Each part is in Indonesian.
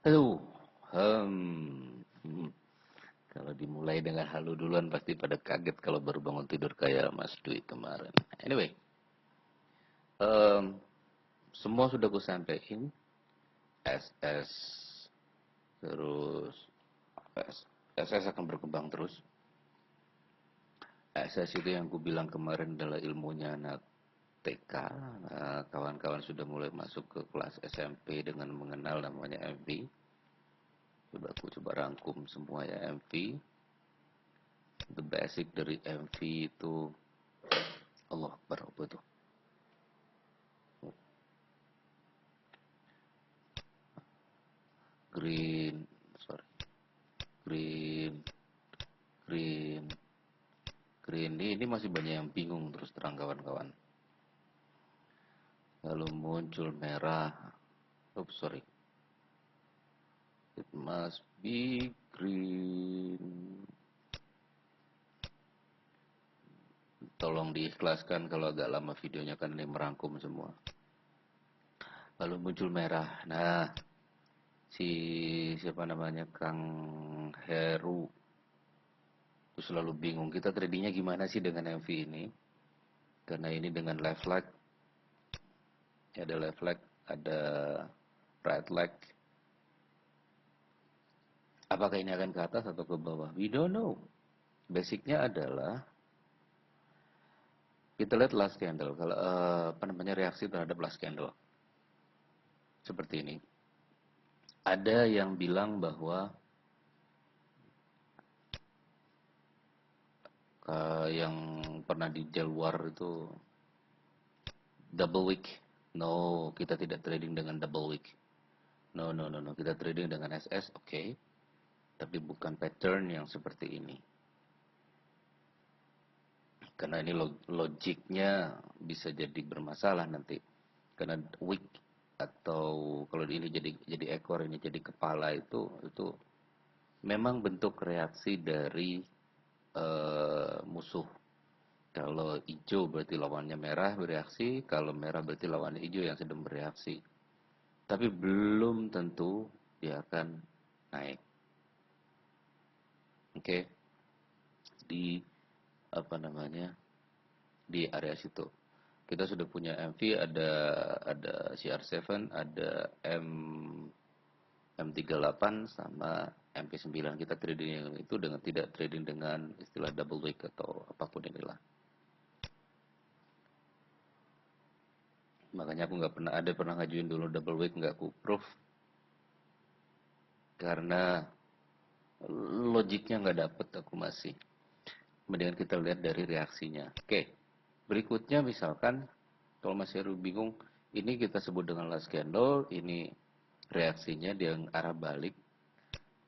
Aduh, hmm. Kalau dimulai dengan halo duluan pasti pada kaget kalau baru bangun tidur kayak Mas Dwi kemarin. Anyway, em, semua sudah ku sampaikan. SS terus SS akan berkembang terus. SS itu yang ku bilang kemarin adalah ilmunya anak TK. Nah, kawan-kawan sudah mulai masuk ke kelas SMP dengan mengenal namanya MV. Coba rangkum semua ya MV. The basic dari MV itu Allah Akbar apa itu? Green, sorry, green, green, green. Ini masih banyak yang bingung terus terang kawan-kawan. Lalu muncul merah. Oops, sorry. It must be green. Tolong diikhlaskan kalau agak lama videonya kan ini merangkum semua. Lalu muncul merah. Nah, siapa namanya Kang Heru itu selalu bingung kita tradingnya gimana sih dengan MV ini, karena ini dengan left leg, ada left leg, ada right leg. Apakah ini akan ke atas atau ke bawah? We don't know. Basicnya adalah kita lihat last candle. Kalau apa namanya reaksi terhadap last candle seperti ini. Ada yang bilang bahwa yang pernah di luar itu double wick. No, kita tidak trading dengan double wick. No, no, no, no. Kita trading dengan SS, oke. Okay. Tapi bukan pattern yang seperti ini. Karena ini logiknya bisa jadi bermasalah nanti. Karena wick atau kalau ini jadi ekor, ini jadi kepala itu memang bentuk reaksi dari musuh. Kalau hijau berarti lawannya merah bereaksi, kalau merah berarti lawannya hijau yang sedang bereaksi. Tapi belum tentu dia akan naik. Oke. Okay? Di apa namanya? Di area situ. Kita sudah punya MV, ada CR7, ada M38 sama MP9. Kita trading itu dengan tidak trading dengan istilah double wick atau apapun inilah. Makanya aku nggak pernah ngajuin dulu double wick, nggak aku proof karena logiknya nggak dapet aku masih. Mendingan kita lihat dari reaksinya. Oke, berikutnya misalkan kalau masih bingung, ini kita sebut dengan last candle, ini reaksinya dia arah balik.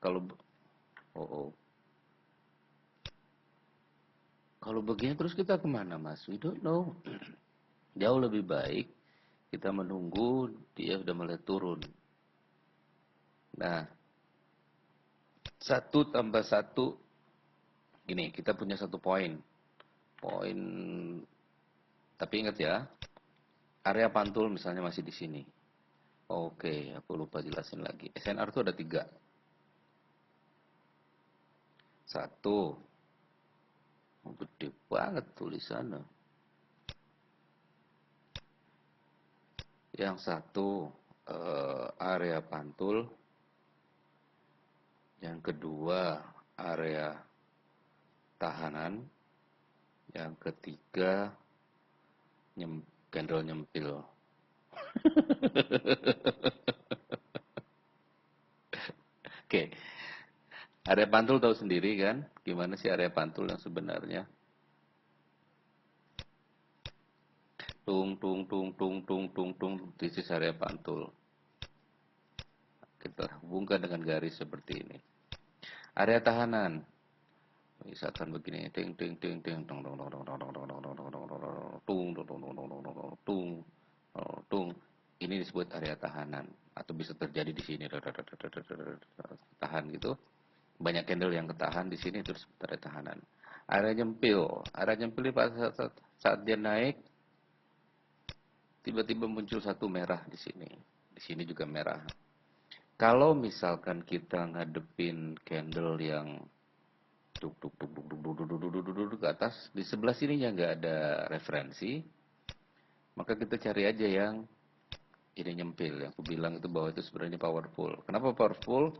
Kalau oh, kalau begini terus kita kemana mas? We don't know. Jauh lebih baik kita menunggu dia sudah mulai turun. Nah, 1 tambah 1, gini, kita punya 1 poin. Poin, tapi ingat ya, area pantul misalnya masih di sini. Oke, aku lupa jelasin lagi. SNR itu ada 3. 1, gede banget tulisannya. Yang satu area pantul, yang kedua area tahanan, yang ketiga candle nyempil. Oke, area pantul tahu sendiri kan? Gimana sih area pantul yang sebenarnya? Tung tung tung tung tung tung tung, this is area pantul. Kita hubungkan dengan garis seperti ini. Area tahanan, misalkan begini, ting ting ting ting, tung tung tung tung tung tung tung tung tung tung tung tung. Ini disebut area tahanan atau bisa terjadi di sini tahan gitu. Banyak candle yang ketahan di sini terus area tahanan. Area nyempil pada saat dia naik tiba-tiba muncul satu merah di sini. Di sini juga merah. Kalau misalkan kita ngadepin candle yang duk duk duk duk duk duk duk duk duk duk duk ke atas, di sebelah sininya nggak ada referensi, maka kita cari aja yang ini nyempil, yang aku bilang itu bahwa itu sebenarnya powerful. Kenapa powerful?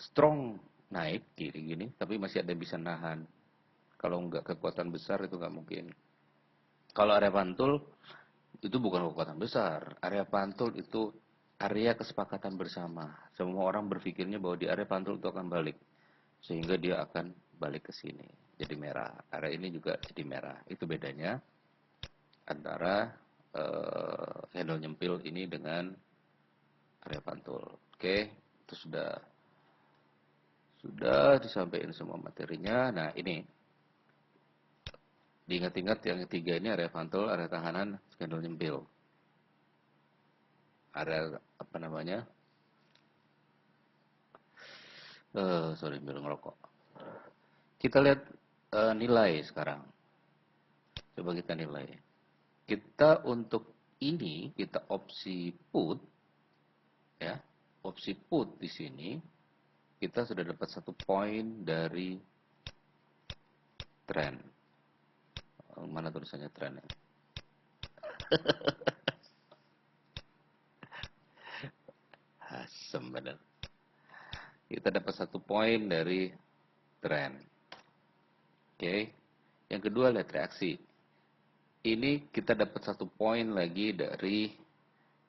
Strong naik kiri gini, tapi masih ada yang bisa nahan. Kalau nggak kekuatan besar itu nggak mungkin. Kalau area pantul itu bukan kekuatan besar. Area pantul itu area kesepakatan bersama. Semua orang berpikirnya bahwa di area pantul itu akan balik. Sehingga dia akan balik ke sini. Jadi merah. Area ini juga jadi merah. Itu bedanya antara handle nyempil ini dengan area pantul. Oke, itu sudah disampaikan semua materinya. Nah, ini diingat-ingat yang ketiga ini area pantul, area tahanan, handle nyempil. Area apa namanya? Sorry, ambil ngerokok. Kita lihat nilai sekarang. Coba kita nilai. Kita untuk ini kita opsi put ya. Opsi put di sini kita sudah dapat 1 poin dari tren. Mana tulisannya trennya? Asem benar. Kita dapat 1 poin dari tren. Oke. Yang kedua lihat reaksi. Ini kita dapat 1 poin lagi dari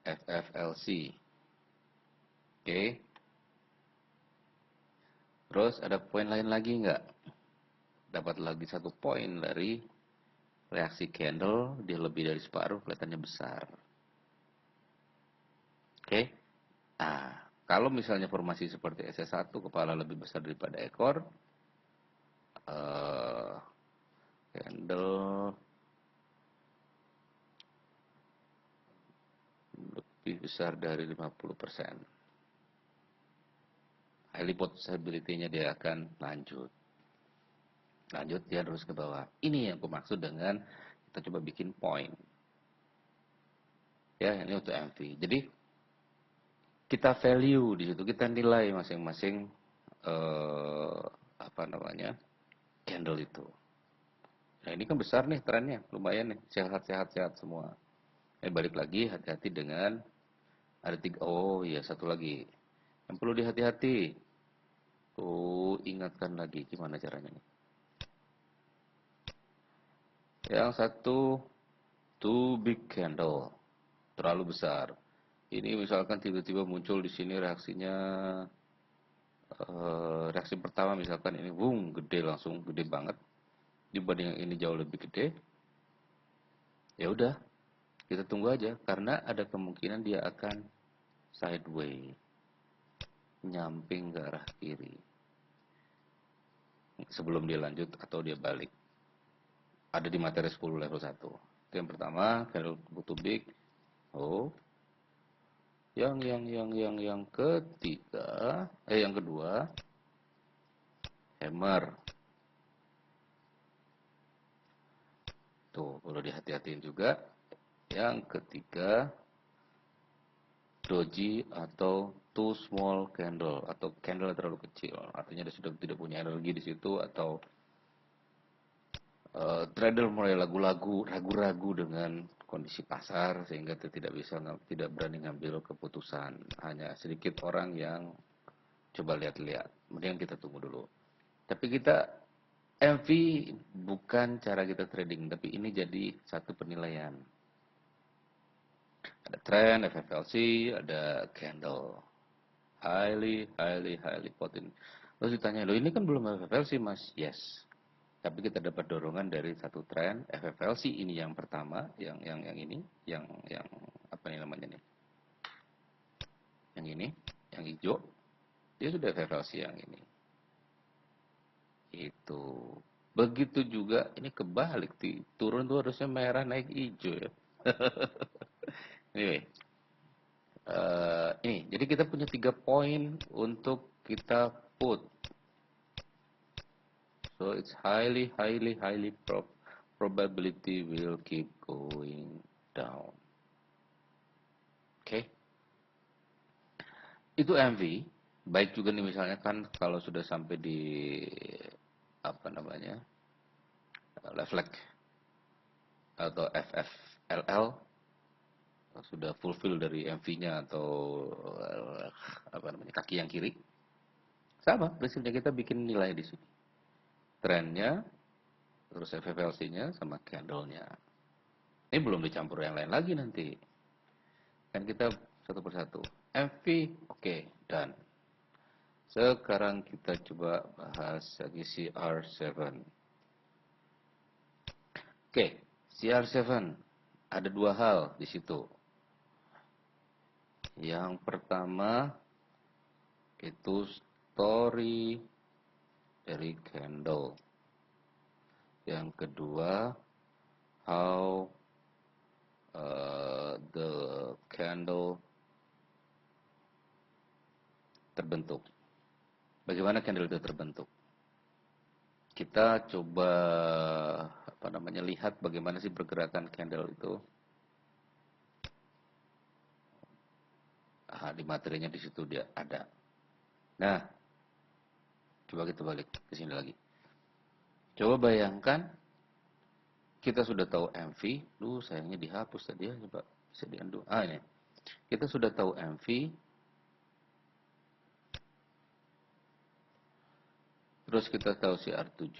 FFLC. Oke. Terus ada poin lain lagi nggak? Dapat lagi 1 poin dari reaksi candle, dia lebih dari separuh, kelihatannya besar. Oke. Nah, kalau misalnya formasi seperti SS1, kepala lebih besar daripada ekor, candle lebih besar dari 50%. Highly possibility-nya dia akan lanjut. Lanjut dia terus ke bawah. Ini yang aku maksud dengan kita coba bikin point. Ya, ini untuk MV. Jadi kita value di situ, kita nilai masing-masing apa namanya candle itu. Nah ini kan besar nih trennya, lumayan nih, sehat-sehat semua. Balik lagi, hati-hati dengan ada tiga. Oh iya, satu lagi yang perlu dihati-hati. Tuh ingatkan lagi gimana caranya nih. Yang satu, too big candle, terlalu besar. Ini misalkan tiba-tiba muncul di sini reaksinya, reaksi pertama misalkan ini boom gede, langsung gede banget dibanding yang ini jauh lebih gede. Ya udah, kita tunggu aja karena ada kemungkinan dia akan sideways, nyamping ke arah kiri sebelum dia lanjut atau dia balik. Ada di materi 10 level 1. Itu yang pertama, candle butuh big. Oh. Yang ketiga, yang kedua, hammer. Tuh, perlu dihati-hatiin juga. Yang ketiga, doji atau too small candle atau candle terlalu kecil. Artinya dia sudah tidak punya energi di situ atau trader mulai ragu-ragu dengan kondisi pasar sehingga tidak berani ngambil keputusan. Hanya sedikit orang yang coba lihat-lihat. Mending kita tunggu dulu. Tapi kita MV bukan cara kita trading, tapi ini jadi satu penilaian. Ada trend, FFLC, ada candle. Highly potent. Terus ditanya, loh ini kan belum FFLC mas? Yes. Tapi kita dapat dorongan dari satu tren FFLC ini yang pertama, yang ini, yang apa nih namanya nih? Yang ini, yang hijau. Dia sudah FFLC yang ini. Itu. Begitu juga ini kebalik, turun tuh harusnya merah naik hijau ya. Anyway, ini jadi kita punya 3 poin untuk kita put. So it's highly probability will keep going down. Oke. Itu MV. Baik juga nih misalnya kan kalau sudah sampai di apa namanya reflect atau FFLL, sudah fulfill dari MV-nya atau apa namanya kaki yang kiri, sama prinsipnya kita bikin nilai di sini. Trennya, terus FFLC-nya sama candle-nya. Ini belum dicampur yang lain lagi nanti. Kan kita satu persatu. MV, oke, dan sekarang kita coba bahas lagi CR7. Oke, CR7 ada dua hal di situ. Yang pertama itu story dari candle. Yang kedua, how the candle terbentuk. Bagaimana candle itu terbentuk? Kita coba apa namanya lihat bagaimana sih pergerakan candle itu. Di materinya di situ dia ada. Nah, coba kita balik ke sini lagi. Coba bayangkan kita sudah tahu MV. Sayangnya dihapus tadi ya, coba bisa di-undo. Ini. Kita sudah tahu MV. Terus kita tahu CR7.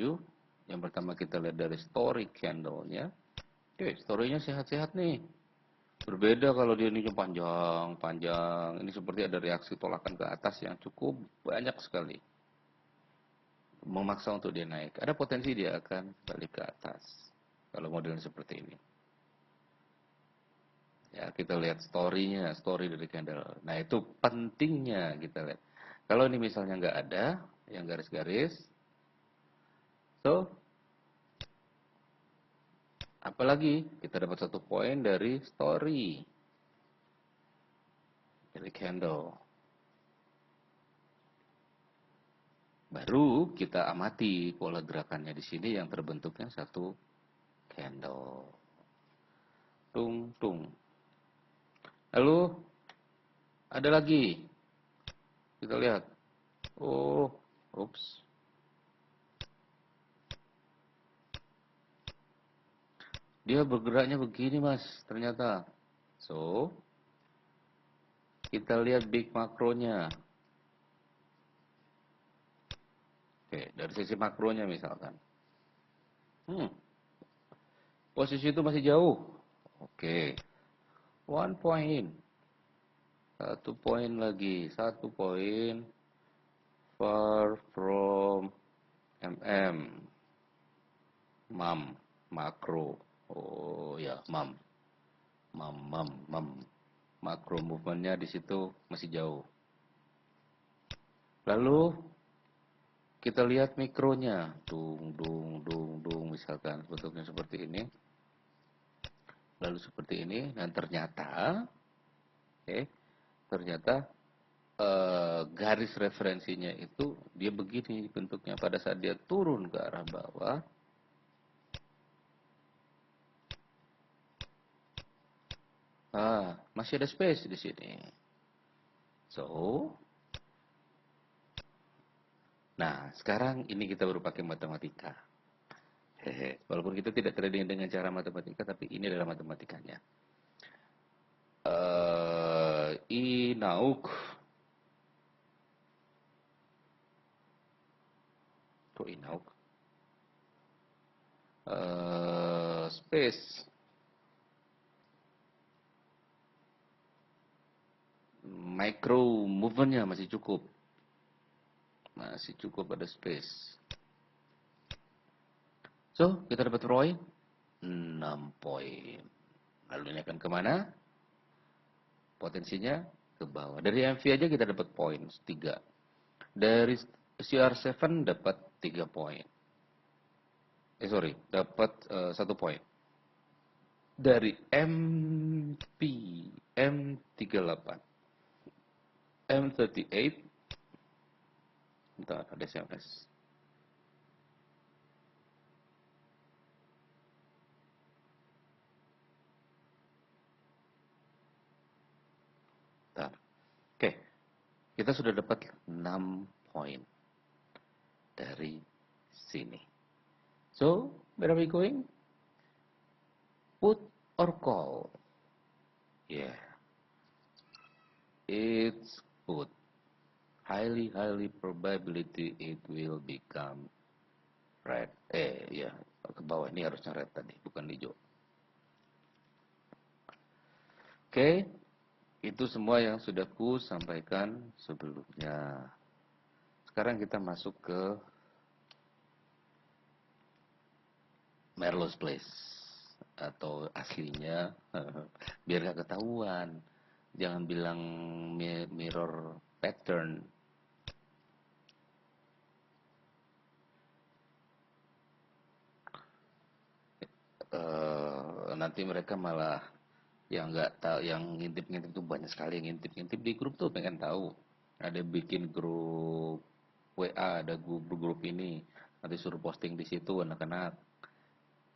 Yang pertama kita lihat dari story candle-nya. Oke, story-nya sehat-sehat nih. Berbeda kalau dia ini panjang-panjang. Ini seperti ada reaksi tolakan ke atas yang cukup banyak sekali. Memaksa untuk dia naik. Ada potensi dia akan balik ke atas. Kalau modelnya seperti ini. Ya, kita lihat story-nya, story dari candle. Nah, itu pentingnya kita lihat. Kalau ini misalnya nggak ada, yang garis-garis. So, apalagi kita dapat satu poin dari story. Dari candle. Baru kita amati pola gerakannya di sini yang terbentuknya satu candle. Tung, tung. Lalu, ada lagi. Kita lihat. Oh, ups. Dia bergeraknya begini, Mas, ternyata. So, kita lihat big makronya. Oke, dari sisi makronya misalkan. Posisi itu masih jauh. Oke. One point. Satu poin lagi. Satu poin. Far from MM. MAM. Makro. Oh ya, MAM. MAM. Makro movementnya di situ masih jauh. Lalu kita lihat mikronya. Dung, misalkan bentuknya seperti ini. Lalu seperti ini. Dan ternyata, ternyata garis referensinya itu dia begini bentuknya pada saat dia turun ke arah bawah. Masih ada space di sini. So, nah sekarang ini kita baru pakai matematika. Walaupun kita tidak trading dengan cara matematika, tapi ini adalah matematikanya. Inauk. Kok inauk? Space. Micro movementnya masih cukup. Masih cukup ada space. So, kita dapat poin 6 poin. Lalu ini akan kemana? Potensinya ke bawah. Dari MV aja kita dapat poin 3. Dari CR7 dapat 3 poin. Dapat 1 poin. Dari MP M38 M38. Bentar, ada SMS. Bentar. Oke. Kita sudah dapat 6 poin dari sini. So, where are we going? Put or call? Yeah, it's put. Highly probability it will become red. Ya, ke bawah ini harusnya red tadi, bukan hijau. Oke, itu semua yang sudah ku sampaikan sebelumnya. Sekarang kita masuk ke Merlo's Place atau aslinya biar gak ketahuan. Jangan bilang mirror pattern. Nanti mereka malah yang nggak tahu, yang ngintip-ngintip tuh banyak sekali yang ngintip-ngintip di grup tuh pengen tahu. Ada bikin grup WA, ada grup ini, nanti suruh posting di situ anak-anak.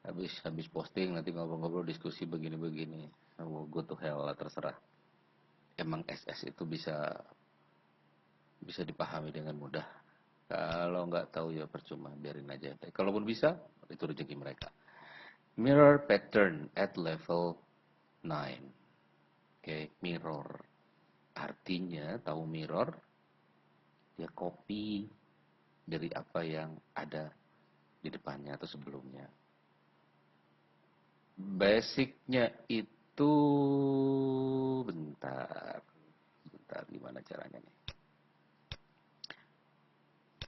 Habis posting nanti ngobrol-ngobrol diskusi begini-begini. Oh, go to hell lah, terserah. Emang SS itu bisa bisa dipahami dengan mudah. Kalau nggak tahu ya percuma, biarin aja. Kalaupun bisa, itu rezeki mereka. Mirror pattern at level 9. Oke, mirror. Artinya, tahu mirror? Ya copy dari apa yang ada di depannya atau sebelumnya. Basicnya itu bentar, bentar gimana caranya nih?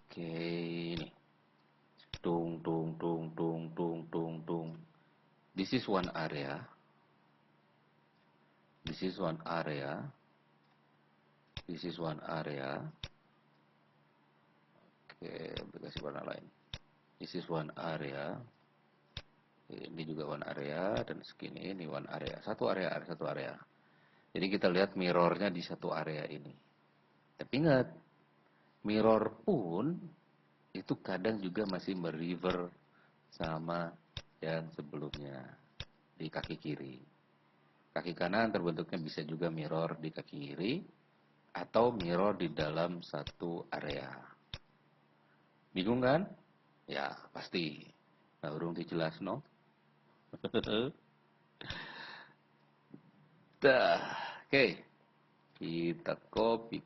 Oke, ini. Tung tung tung tung tung tung tung. This is one area. This is one area. This is one area. Oke, aplikasi warna lain. This is one area. Ini juga one area dan segini ini one area. Satu area, satu area. Jadi kita lihat mirrornya di satu area ini. Tapi ingat, mirror pun itu kadang juga masih meriver sama yang sebelumnya di kaki kiri. Kaki kanan terbentuknya bisa juga mirror di kaki kiri atau mirror di dalam satu area. Bingung kan? Ya, pasti. Nah, urung dijelas no. Dah, oke. Kita copy.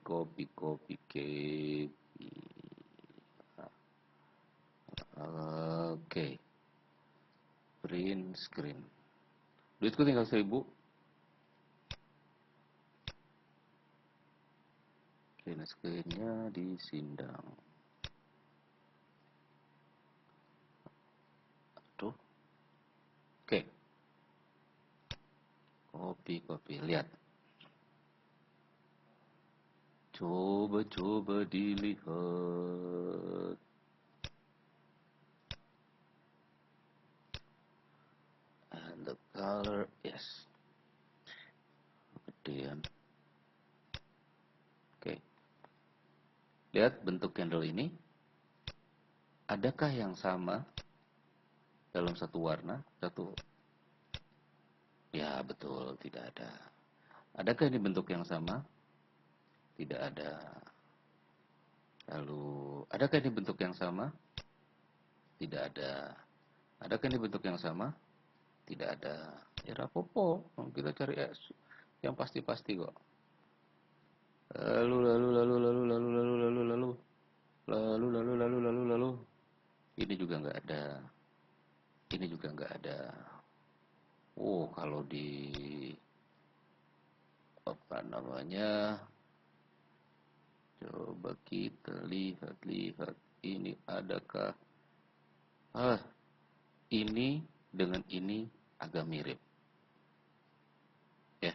Oke. Print screen. Duitku tinggal 1.000. Print screennya di Sindang. Tuh. Oke. Copy. Lihat. Coba dilihat. And the color, yes. Kemudian. Oke. Lihat bentuk candle ini. Adakah yang sama dalam satu warna? Satu. Ya, betul. Tidak ada. Adakah ini bentuk yang sama? Tidak ada. Lalu, adakah ini bentuk yang sama? Tidak ada. Adakah ini bentuk yang sama? Tidak ada. Ya rapopo. Kita cari yang pasti-pasti kok. Lalu. Ini juga nggak ada. Ini juga nggak ada. Oh, kalau di apa namanya? Coba kita lihat. Ini adakah? Ini dengan ini agak mirip. Ya,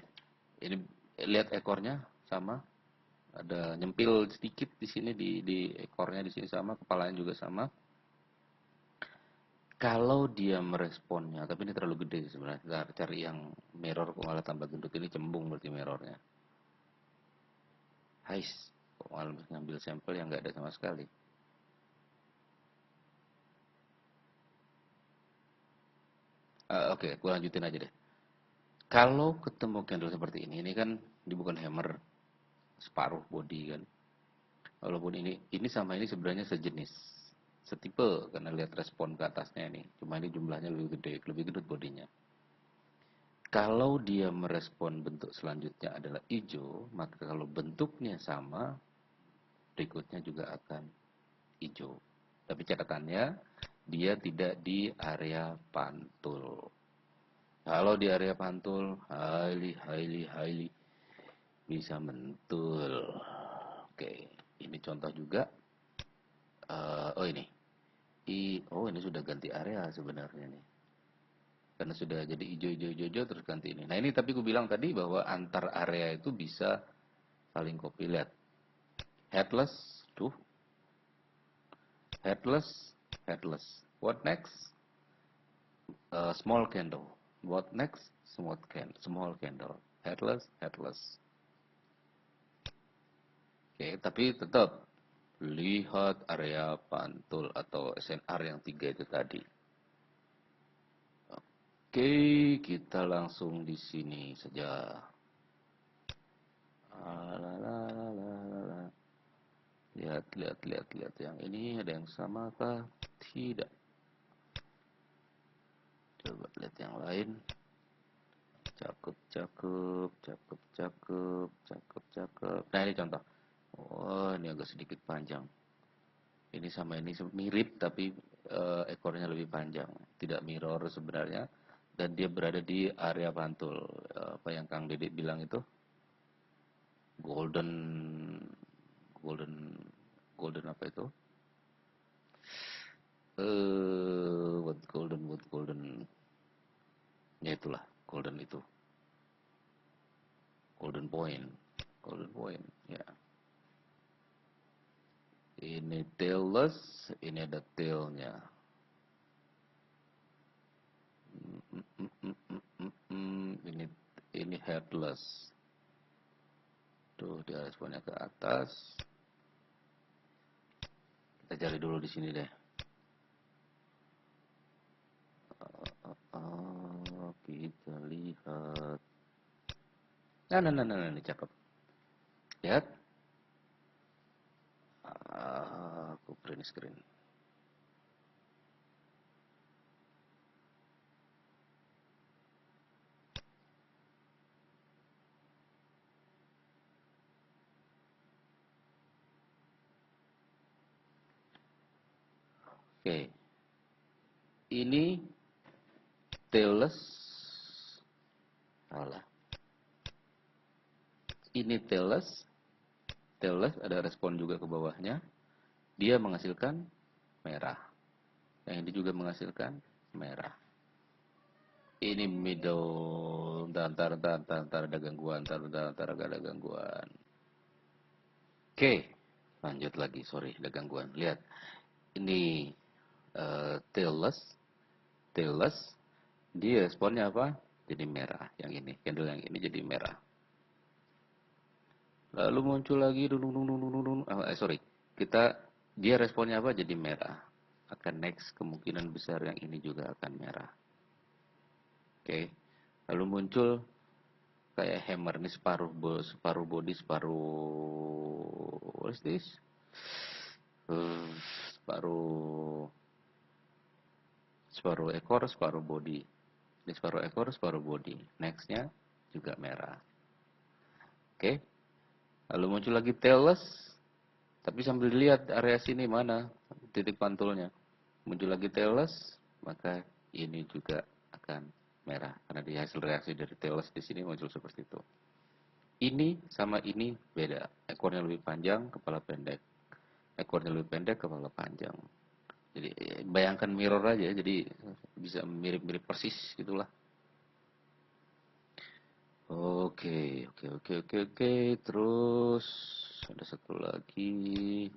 ini lihat ekornya sama. Ada nyempil sedikit di sini di ekornya di sini sama, kepalanya juga sama. Kalau dia meresponnya, tapi ini terlalu gede sebenarnya. Kita cari yang mirror kok malah tambah gendut, ini cembung berarti mirrornya. Hais, kok malah ngambil sampel yang nggak ada sama sekali. Oke, aku lanjutin aja deh. Kalau ketemu candle seperti ini kan bukan hammer separuh body kan. Walaupun ini sama ini sebenarnya sejenis, setipe karena lihat respon ke atasnya ini. Cuma ini jumlahnya lebih gede bodinya. Kalau dia merespon bentuk selanjutnya adalah hijau, maka kalau bentuknya sama, berikutnya juga akan hijau. Tapi catatannya, dia tidak di area pantul. Kalau di area pantul, highly bisa mentul. Oke, ini contoh juga. Oh ini, ini sudah ganti area sebenarnya nih. Karena sudah jadi hijau terus ganti ini. Nah ini tapi aku bilang tadi bahwa antar area itu bisa saling copy. Lihat, headless, tuh, headless. What next? Small candle. What next? Small candle. Headless. Oke, tapi tetap lihat area pantul atau SNR yang 3 itu tadi. Oke, kita langsung di sini saja. Lihat yang ini ada yang sama kah? Tidak. Coba lihat yang lain. Cakep. Nah ini contoh. Oh ini agak sedikit panjang. Ini sama ini mirip tapi ekornya lebih panjang. Tidak mirror sebenarnya. Dan dia berada di area pantul. Apa yang Kang Dedek bilang itu? Golden golden golden apa itu? What golden. Ya itulah, golden itu. Golden point. Ya. Ini tailless, ini ada tailnya. Ini headless. Tuh dia responnya ke atas. Kita cari dulu di sini deh. Kita lihat. Nah, ini cakep. Lihat. Aku print screen. Oke. Ini tailless. Salah. Ini tailless ada respon juga ke bawahnya. Dia menghasilkan merah. Yang ini juga menghasilkan merah. Ini middle. Ntar ada gangguan. Ntar ada gangguan. Oke. Lanjut lagi. Sorry, ada gangguan. Lihat. Ini tailless. Dia responnya apa? Jadi merah. Yang ini. Candle yang ini jadi merah. Lalu muncul lagi. Sorry. Dia responnya apa? Jadi merah. Akan next. Kemungkinan besar yang ini juga akan merah. Oke. Lalu muncul kayak hammer ini separuh body what's this? Separuh ekor separuh body. Ini separuh ekor separuh body. Nextnya juga merah. Oke. Lalu muncul lagi tailless. Tapi sambil dilihat area sini mana titik pantulnya. Muncul lagi tailless, maka ini juga akan merah karena di hasil reaksi dari tailless di sini muncul seperti itu. Ini sama ini beda. Ekornya lebih panjang, kepala pendek. Ekornya lebih pendek, kepala panjang. Jadi bayangkan mirror aja, jadi bisa mirip-mirip persis gitulah. Oke. Terus ada satu lagi.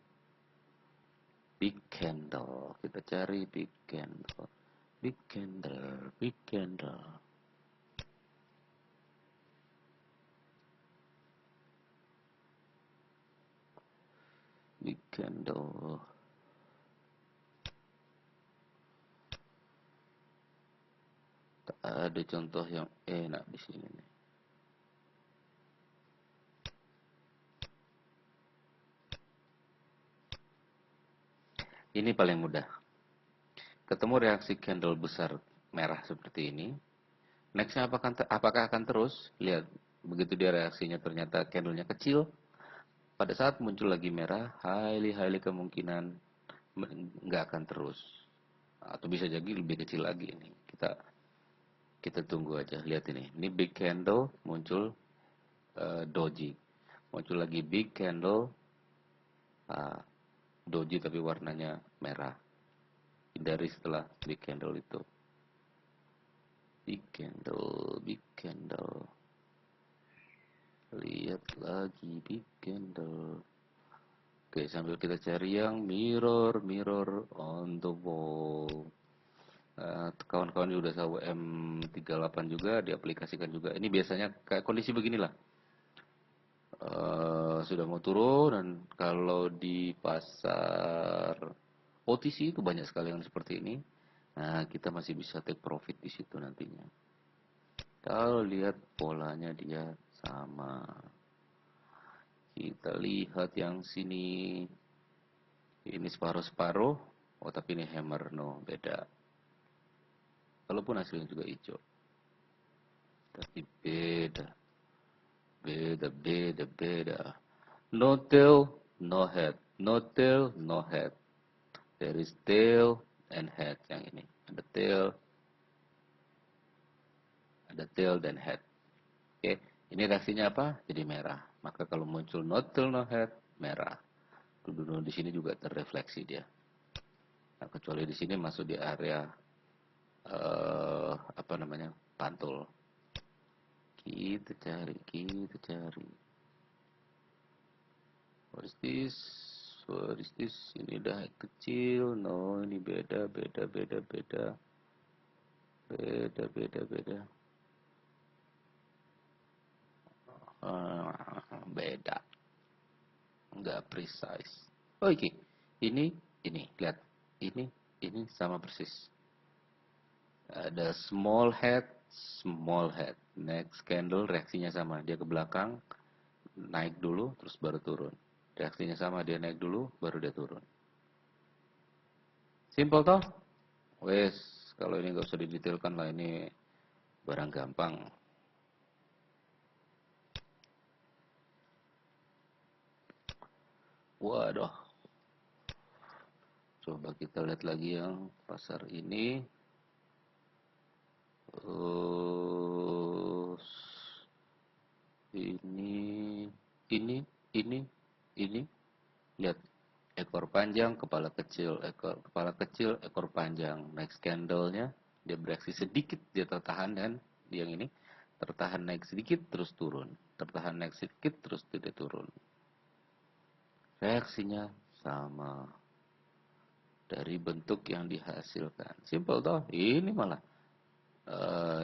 Big candle. Kita cari big candle. Big candle. Big candle. Tak ada contoh yang enak di sini nih. Ini paling mudah. Ketemu reaksi candle besar merah seperti ini. Nextnya apakah akan terus? Lihat, begitu dia reaksinya ternyata candlenya kecil. Pada saat muncul lagi merah, highly kemungkinan nggak akan terus. Atau bisa jadi lebih kecil lagi ini. Kita tunggu aja. Lihat ini big candle muncul doji. Muncul lagi big candle uh, doji tapi warnanya merah. Hindari setelah big candle itu. Big candle, big candle. Lihat lagi big candle. Oke, sambil kita cari yang mirror on the wall. Kawan-kawan juga udah tahu M38 juga diaplikasikan juga. Ini biasanya kayak kondisi beginilah. Sudah mau turun, dan kalau di pasar OTC itu banyak sekali yang seperti ini. Nah, kita masih bisa take profit di situ nantinya. Kalau lihat polanya dia sama. Kita lihat yang sini. Ini separuh-separuh. Oh, tapi ini hammer, no, beda. Walaupun hasilnya juga hijau. Tapi beda. Beda. No tail, no head. No tail, no head. There is tail and head yang ini. Ada tail dan head. Oke, ini reaksinya apa? Jadi merah. Maka kalau muncul no tail, no head, merah. Dulu di sini juga terrefleksi dia. Nah, kecuali di sini masuk di area apa namanya, pantul. Kita cari. What is this? Ini udah kecil. No, ini beda. Beda. Nggak precise. Oh, oke. Ini, lihat. Ini sama persis. Ada small head. Next candle reaksinya sama. Dia ke belakang, naik dulu, terus baru turun. Reaksinya sama, dia naik dulu, baru dia turun. Simple toh? Wes, kalau ini nggak usah didetailkan lah, ini barang gampang. Waduh. Coba kita lihat lagi yang pasar ini. Ini, ini, ini. Lihat, ekor panjang, kepala kecil, ekor panjang. Next candle-nya dia bereaksi sedikit, dia tertahan, dan yang ini tertahan naik sedikit terus turun. Tertahan naik sedikit terus tidak turun. Reaksinya sama dari bentuk yang dihasilkan. Simple toh. Ini malah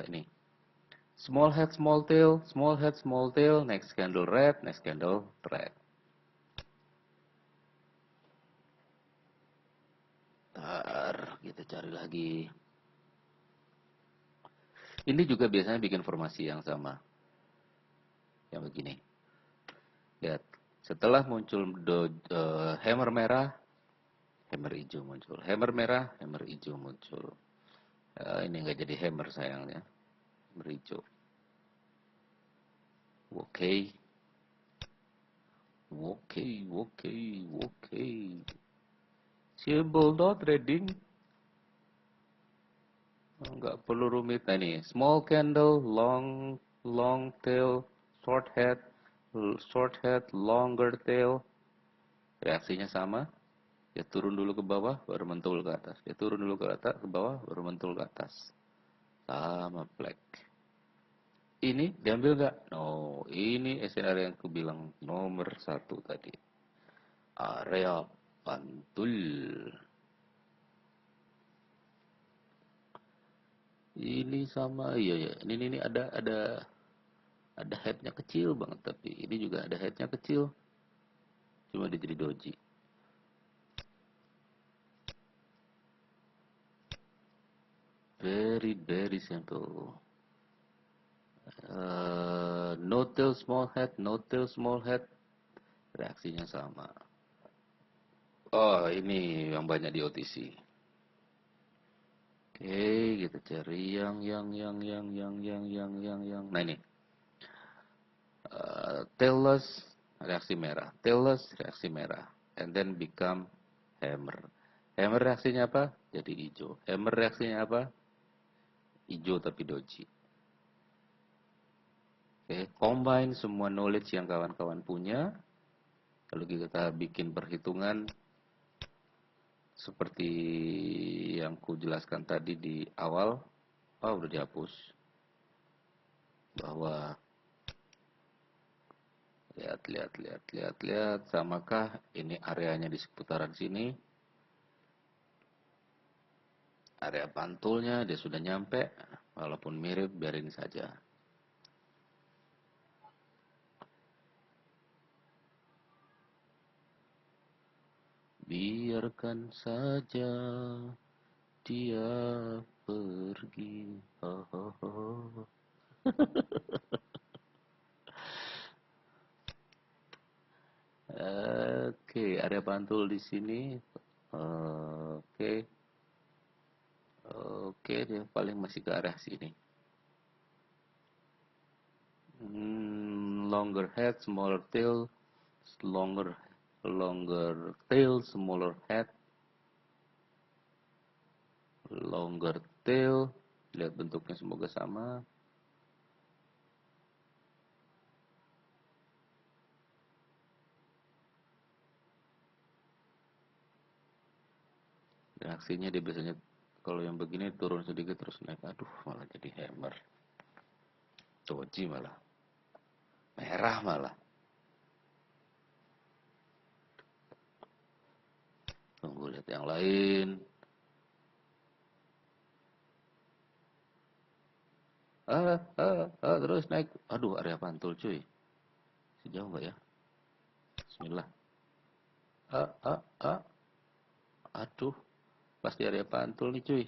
ini small head, small tail, next candle red, next candle red. Ntar kita cari lagi. Ini juga biasanya bikin formasi yang sama. Yang begini. Lihat, setelah muncul hammer merah, hammer hijau muncul. Hammer merah, hammer hijau muncul. Ini nggak jadi hammer sayangnya. Hammer hijau. Oke. Simple dot trading. Nggak perlu rumit. Nah ini, small candle, long tail, short head, longer tail. Reaksinya sama. Dia turun dulu ke bawah, baru mentul ke atas. Dia turun dulu ke atas, ke bawah, baru mentul ke atas. Sama black. Ini diambil nggak? No, ini SNR yang aku bilang nomor 1 tadi. Area pantul. Ini sama, iya ya. Ini ada headnya kecil banget, tapi ini juga ada headnya kecil. Cuma dia jadi doji. Very simple. No tail small head, reaksinya sama. Oh, ini yang banyak di OTC. Oke, kita cari yang. Nah ini, tailless reaksi merah, tailless reaksi merah, and then become hammer. Hammer reaksinya apa? Jadi hijau. Hammer reaksinya apa? Hijau tapi doji. Oke, combine semua knowledge yang kawan-kawan punya. Lalu kita bikin perhitungan seperti yang ku jelaskan tadi di awal. Oh, udah dihapus. Bahwa lihat. Samakah ini areanya di seputaran sini? Area pantulnya dia sudah nyampe. Walaupun mirip, biarin saja. Biarkan saja dia pergi. Ho, ho, ho. Oke, area pantul di sini. Oke, oke, dia paling masih ke arah sini. Longer head, smaller tail, longer tail, smaller head, longer tail. Lihat bentuknya semoga sama. Reaksinya dia biasanya kalau yang begini turun sedikit terus naik. Aduh, malah jadi hammer. Doji malah. Merah malah. Tunggu lihat yang lain. Terus naik. Aduh, area pantul cuy. Sejauh nggak ya? Bismillah. Ah, ah, ah. Aduh, pasti area pantul nih cuy.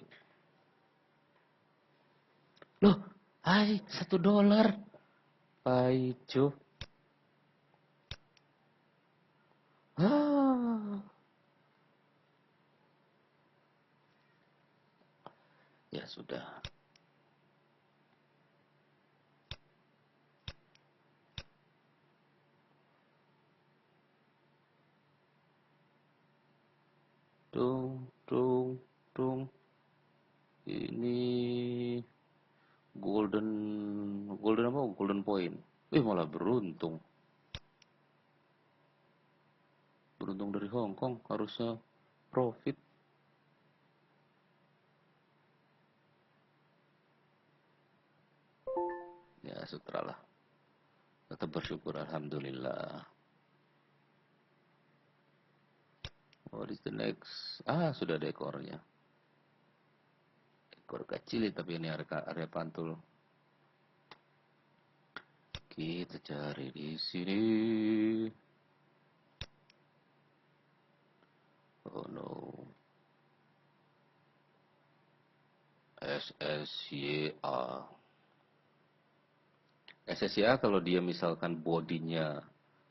Loh, hai, $1. Paicu. Ah, ya sudah. Tung, tung, tung. Ini golden, golden apa? Golden point. Malah beruntung. Beruntung dari Hong Kong. Harusnya profit. Ya, sutralah. Tetap bersyukur, alhamdulillah. What is the next? Ah, sudah ada ekornya. Ekor kecil tapi ini area pantul. Kita cari di sini. Oh no. SSYA. SSYA kalau dia misalkan bodinya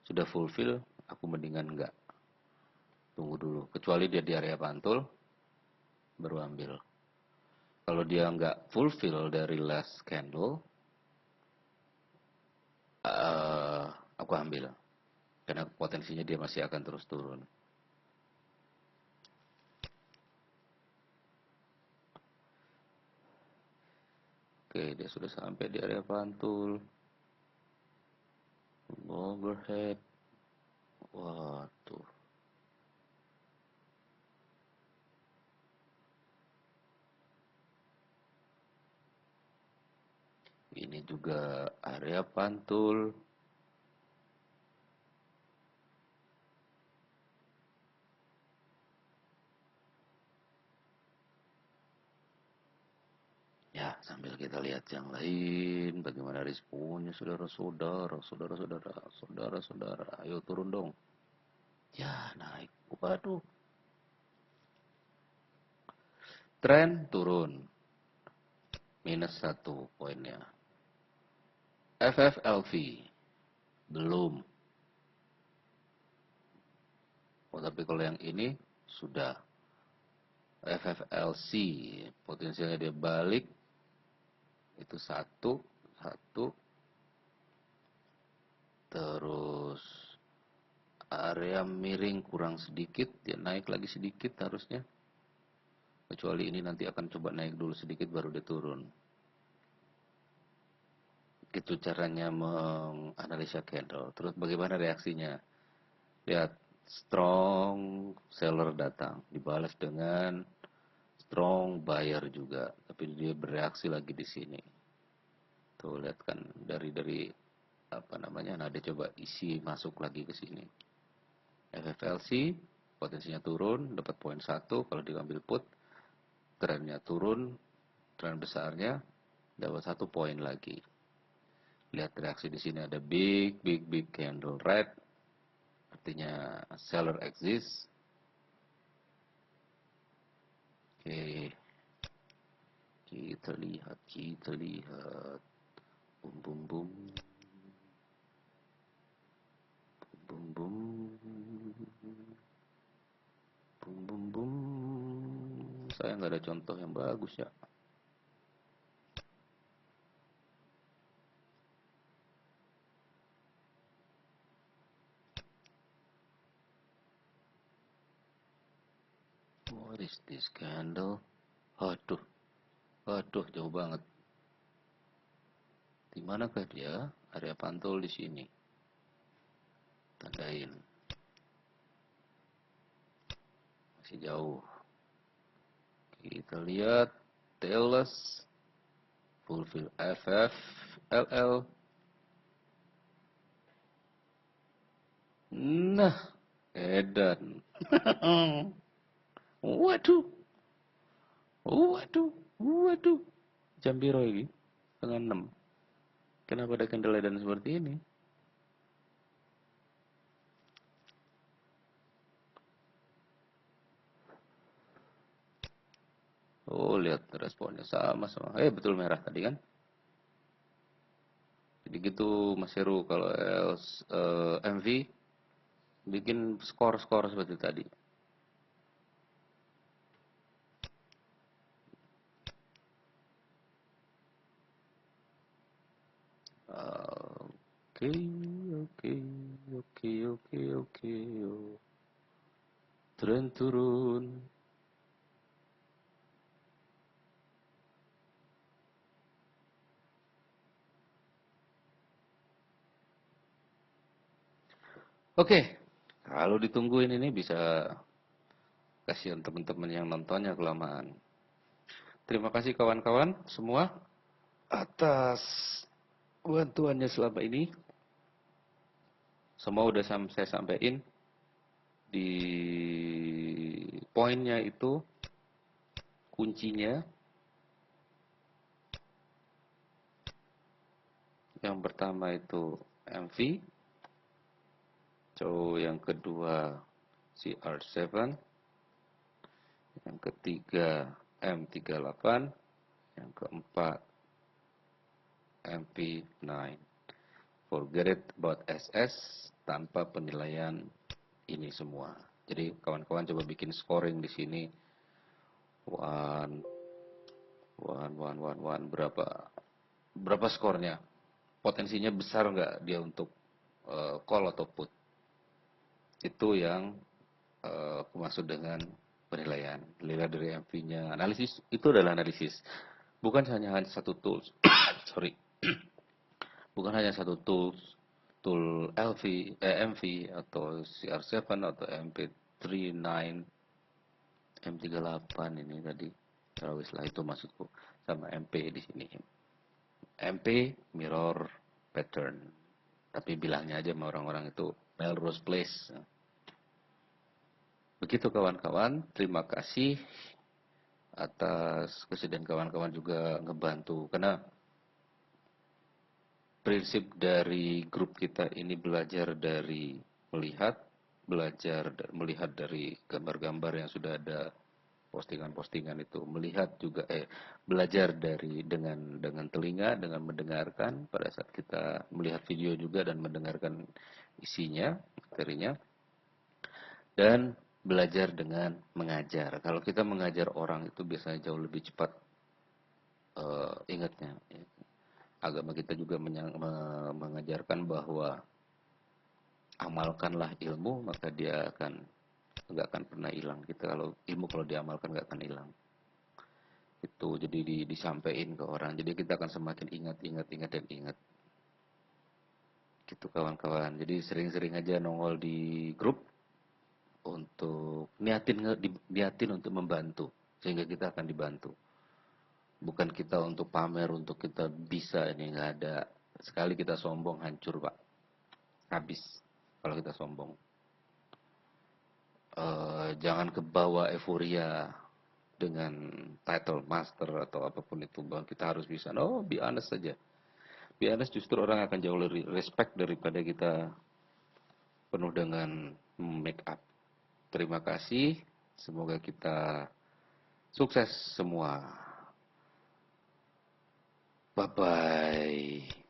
sudah fulfill, aku mendingan enggak. Tunggu dulu. Kecuali dia di area pantul, baru ambil. Kalau dia enggak fulfill dari last candle, uh, aku ambil. Karena potensinya dia masih akan terus turun. Oke, dia sudah sampai di area pantul. Overhead. Waduh. Ini juga area pantul. Ya, sambil kita lihat yang lain, bagaimana responnya saudara-saudara, saudara-saudara. Ayo turun dong. Ya, naik. Waduh. Tren turun. -1 poinnya. FFLV. Belum. Oh, tapi kalau yang ini sudah FFLC, potensialnya dia balik itu satu, satu, terus area miring kurang sedikit, dia naik lagi sedikit harusnya. Kecuali ini nanti akan coba naik dulu sedikit baru dia turun. Itu caranya menganalisa candle. Terus bagaimana reaksinya? Lihat, strong seller datang, dibalas dengan strong buyer juga, tapi dia bereaksi lagi di sini. Tuh lihat kan dari apa namanya? Nah, dia coba isi masuk lagi ke sini. FFLC potensinya turun, dapat poin 1 kalau diambil put, trennya turun, tren besarnya dapat 1 poin lagi. Lihat reaksi di sini ada big candle red, artinya seller exist. Oke, kita lihat, bum bum bum, bum bum, bum bum bum. Saya nggak ada contoh yang bagus ya. What is this candle? Aduh, aduh, jauh banget. Di manakah dia? Area pantul di sini. Tandain. Masih jauh. Kita lihat tailless, fulfill FF, LL. Nah, edan. Waduh, waduh, waduh. Jam biru ini, setengah 6. Kenapa ada candle edan seperti ini? Oh, lihat responnya sama-sama. Betul merah tadi kan? Jadi gitu Mas Heru, kalau MV bikin skor-skor seperti tadi. Oke, oke, oke, oke, oke. Tren turun. Oke, kalau ditungguin ini bisa kasihan teman-teman yang nontonnya kelamaan. Terima kasih kawan-kawan semua atas bantuannya selama ini. Semua udah saya sampaikan di poinnya itu, kuncinya. Yang pertama itu MV, so yang kedua CR7, yang ketiga M38, yang keempat MP9. Forget it about SS tanpa penilaian ini semua. Jadi kawan-kawan coba bikin scoring di sini. One, one, berapa skornya? Potensinya besar nggak dia untuk call atau put? Itu yang aku maksud dengan penilaian. Dilihat dari MV-nya. Analisis itu adalah analisis. Bukan hanya satu tools. Sorry. Bukan hanya satu tools, tool MV atau CR7 atau MP39, M38 ini tadi. Kalau istilah itu maksudku, sama MP di sini. MP mirror pattern. Tapi bilangnya aja sama orang-orang itu Melrose Place. Begitu kawan-kawan, terima kasih atas kesediaan kawan-kawan juga ngebantu. Karena prinsip dari grup kita ini belajar dari melihat, melihat dari gambar-gambar yang sudah ada, postingan-postingan itu, melihat juga belajar dari dengan telinga, dengan mendengarkan pada saat kita melihat video juga dan mendengarkan isinya, materinya. dan belajar dengan mengajar. Kalau kita mengajar orang itu biasanya jauh lebih cepat ingatnya. Agama kita juga mengajarkan bahwa amalkanlah ilmu maka dia akan nggak akan pernah hilang. Kita kalau ilmu kalau diamalkan nggak akan hilang. Itu jadi disampaikan ke orang. Jadi kita akan semakin ingat dan ingat. Gitu kawan-kawan. Jadi sering-sering aja nongol di grup untuk niatin untuk membantu sehingga kita akan dibantu. Bukan kita untuk pamer, untuk kita bisa, ini nggak ada. Sekali kita sombong hancur pak, habis kalau kita sombong. Jangan kebawa euforia dengan title master atau apapun itu bahwa kita harus bisa. No, be honest saja. Be honest justru orang akan jauh lebih respect daripada kita penuh dengan make up. Terima kasih. Semoga kita sukses semua. Bye bye.